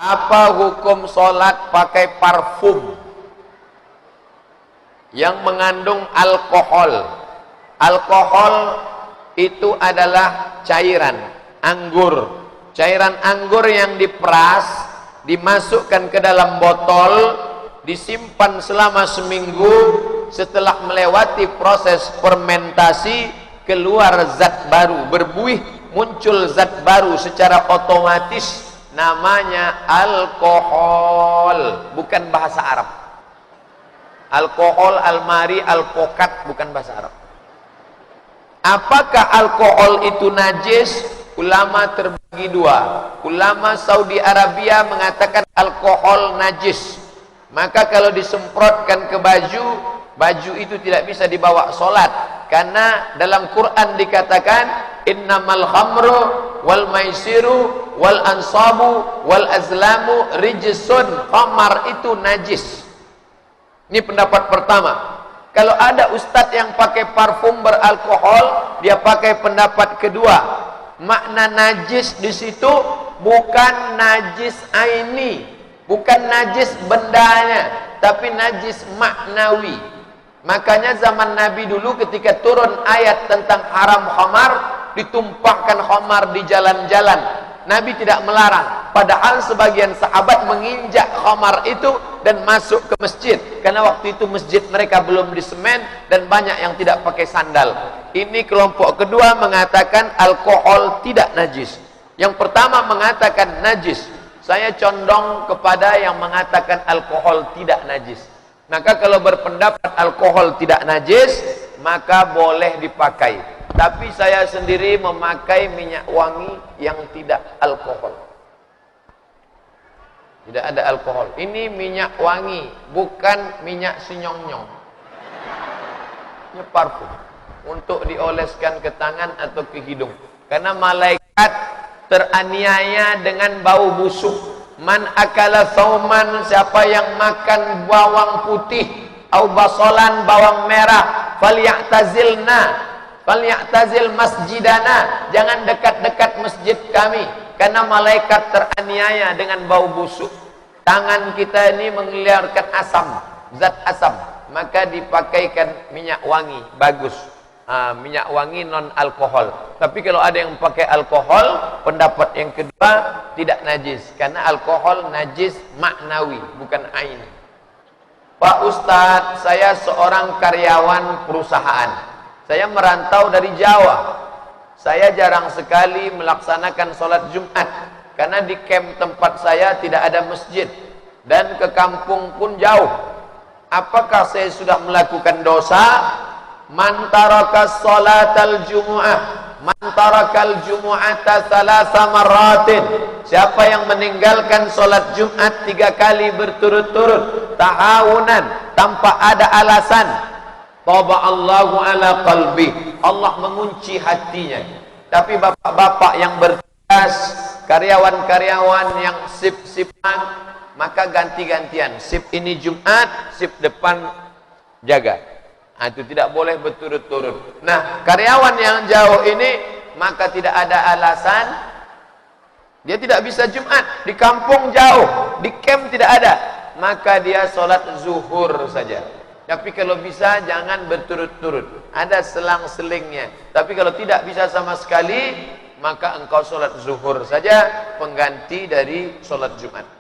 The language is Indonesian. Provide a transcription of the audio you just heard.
Apa hukum sholat pakai parfum yang mengandung alkohol? Alkohol itu adalah cairan anggur. Cairan anggur yang diperas, dimasukkan ke dalam botol, disimpan selama seminggu. Setelah melewati proses fermentasi, keluar zat baru, berbuih, muncul zat baru secara otomatis. Namanya alkohol, bukan bahasa Arab. Alkohol, almari, alpokat, bukan bahasa Arab. Apakah alkohol itu najis? Ulama terbagi dua. Ulama Saudi Arabia mengatakan alkohol najis. Maka kalau disemprotkan ke baju, baju itu tidak bisa dibawa sholat. Karena dalam Quran dikatakan innamal khamru wal maisiru wal ansabu wal azlamu rijsun. Khamar itu najis. Ini pendapat pertama. Kalau ada ustadz yang pakai parfum beralkohol, dia pakai pendapat kedua. Makna najis di situ bukan najis aini, bukan najis bendanya, tapi najis maknawi. Makanya zaman Nabi dulu ketika turun ayat tentang haram khamar, ditumpahkan khamar di jalan-jalan. Nabi tidak melarang, padahal sebagian sahabat menginjak khamar itu dan masuk ke masjid, karena waktu itu masjid mereka belum disemen dan banyak yang tidak pakai sandal. Ini kelompok kedua mengatakan alkohol tidak najis. Yang pertama mengatakan najis. Saya condong kepada yang mengatakan alkohol tidak najis. Maka kalau berpendapat alkohol tidak najis, maka boleh dipakai. Tapi saya sendiri memakai minyak wangi yang tidak alkohol. Tidak ada alkohol. Ini minyak wangi, bukan minyak sinyong-nyong. Ini parfum untuk dioleskan ke tangan atau ke hidung. Karena malaikat teraniaya dengan bau busuk. Man akala sauman, siapa yang makan bawang putih, au basolan, bawang merah, falyatazil masjidana, jangan dekat-dekat masjid kami, karena malaikat teraniaya dengan bau busuk. Tangan kita ini mengeluarkan asam, zat asam, maka dipakaikan minyak wangi, bagus. Minyak wangi non alkohol. Tapi kalau ada yang pakai alkohol, pendapat yang kedua tidak najis, karena alkohol najis maknawi, bukan ain. Pak Ustadz, saya seorang karyawan perusahaan. Saya merantau dari Jawa. Saya jarang sekali melaksanakan sholat Jumat, karena di camp tempat saya tidak ada masjid, dan ke kampung pun jauh. Apakah saya sudah melakukan dosa? Man taraka sholatal jumu'ah, man tarakal jumu'ata salasa marratin, siapa yang meninggalkan sholat Jumat 3 kali berturut-turut tahawunan, tanpa ada alasan, taba Allahu ala qalbi, Allah mengunci hatinya. Tapi bapak-bapak yang bertugas, karyawan-karyawan yang sip-sipan, maka ganti-gantian, sip ini Jumat, sip depan jaga. Itu tidak boleh berturut-turut. Nah, karyawan yang jauh ini, maka tidak ada alasan, dia tidak bisa Jumat, di kampung jauh, di camp tidak ada, maka dia sholat zuhur saja. Tapi kalau bisa jangan berturut-turut, ada selang-selingnya. Tapi kalau tidak bisa sama sekali, maka engkau sholat zuhur saja, pengganti dari sholat Jumat.